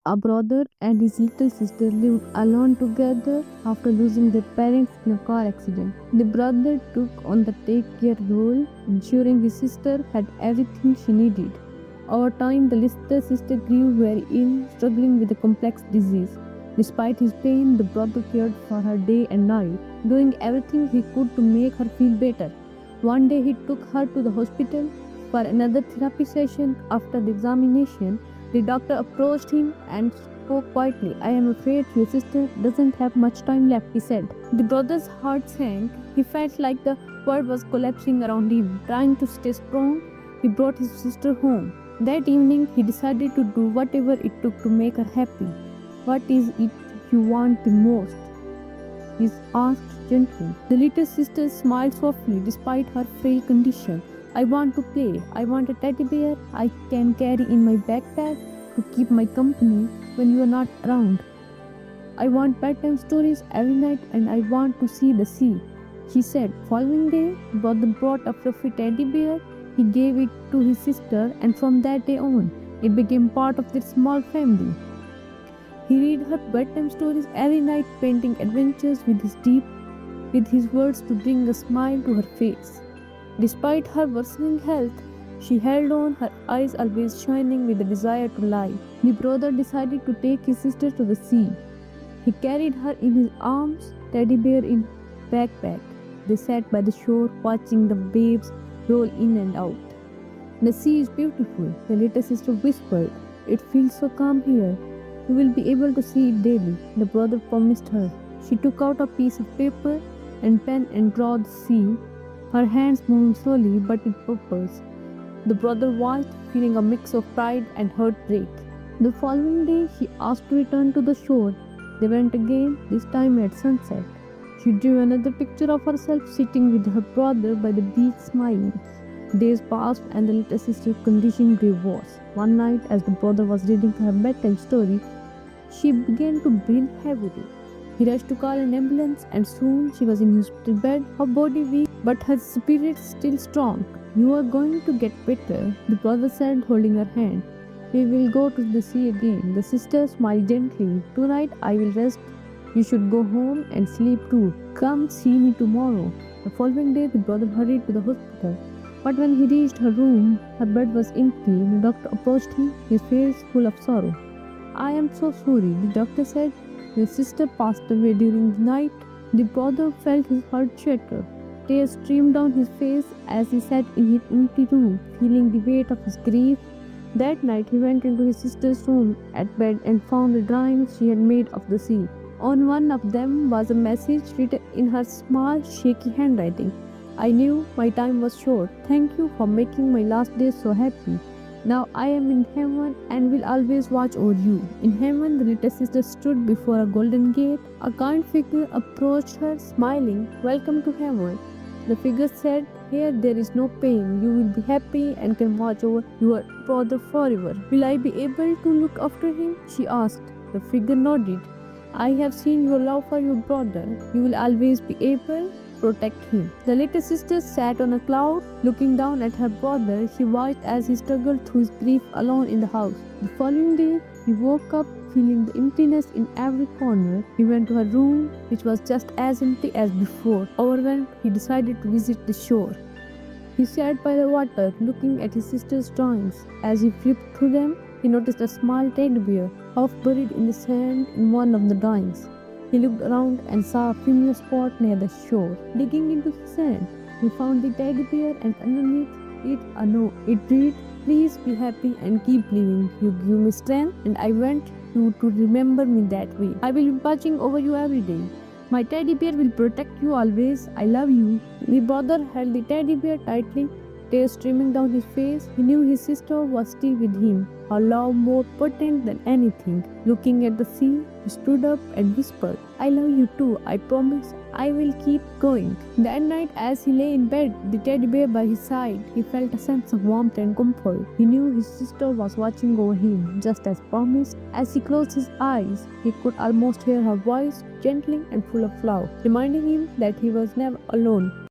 A brother and his little sister lived alone together after losing their parents in a car accident. The brother took on the take care role, ensuring his sister had everything she needed. Over time, the little sister grew very ill, struggling with a complex disease. Despite his pain, the brother cared for her day and night, doing everything he could to make her feel better. One day, he took her to the hospital for another therapy session. After the examination, the doctor approached him and spoke quietly. I am afraid your sister doesn't have much time left, he said. The brother's heart sank. He felt like the world was collapsing around him. Trying to stay strong, he brought his sister home. That evening, he decided to do whatever it took to make her happy. What is it you want the most? He asked gently. The little sister smiled softly despite her frail condition. I want to play. I want a teddy bear I can carry in my backpack to keep my company when you are not around. I want bedtime stories every night and I want to see the sea, she said. Following day, brother brought a fluffy teddy bear. He gave it to his sister, and from that day on, it became part of their small family. He read her bedtime stories every night, painting adventures with his words to bring a smile to her face. Despite her worsening health, she held on, her eyes always shining with the desire to lie. The brother decided to take his sister to the sea. He carried her in his arms, teddy bear in backpack. They sat by the shore, watching the waves roll in and out. The sea is beautiful, the little sister whispered. It feels so calm here. You will be able to see it daily, the brother promised her. She took out a piece of paper and pen and drew the sea, her hands moving slowly but with purpose. The brother watched, feeling a mix of pride and heartbreak. The following day, she asked to return to the shore. They went again, this time at sunset. She drew another picture of herself sitting with her brother by the beach smiling. Days passed and the little sister's condition grew worse. One night, as the brother was reading her bedtime story, she began to breathe heavily. He rushed to call an ambulance and soon she was in hospital bed, her body weak but her spirit still strong. You are going to get better, the brother said, holding her hand. We will go to the sea again. The sister smiled gently. Tonight I will rest. You should go home and sleep too. Come see me tomorrow. The following day the brother hurried to the hospital. But when he reached her room, her bed was empty. The doctor approached him, his face full of sorrow. I am so sorry, the doctor said. Your sister passed away during the night. The brother felt his heart shatter. Tears streamed down his face as he sat in his empty room, feeling the weight of his grief. That night he went into his sister's room at bed and found the drawings she had made of the sea. On one of them was a message written in her small, shaky handwriting. I knew my time was short. Thank you for making my last days so happy. Now I am in heaven and will always watch over you. In heaven, the little sister stood before a golden gate. A kind figure approached her, smiling. Welcome to heaven. The figure said, here there is no pain. You will be happy and can watch over your brother forever. Will I be able to look after him? She asked. The figure nodded. I have seen your love for your brother. You will always be able protect him. The little sister sat on a cloud, looking down at her brother. She watched as he struggled through his grief alone in the house. The following day, he woke up feeling the emptiness in every corner. He went to her room, which was just as empty as before. Overwhelmed, he decided to visit the shore. He sat by the water, looking at his sister's drawings. As he flipped through them, he noticed a small teddy bear, half buried in the sand in one of the drawings. He looked around and saw a familiar spot near the shore. Digging into the sand, he found the teddy bear and underneath it a note. It read, please be happy and keep living. You give me strength and I want you to remember me that way. I will be watching over you every day. My teddy bear will protect you always. I love you. The brother held the teddy bear tightly, tears streaming down his face. He knew his sister was still with him, her love more potent than anything. Looking at the sea, he stood up and whispered, I love you too. I promise I will keep going. That night, as he lay in bed, the teddy bear by his side, he felt a sense of warmth and comfort. He knew his sister was watching over him, just as promised. As he closed his eyes, he could almost hear her voice, gentle and full of love, reminding him that he was never alone.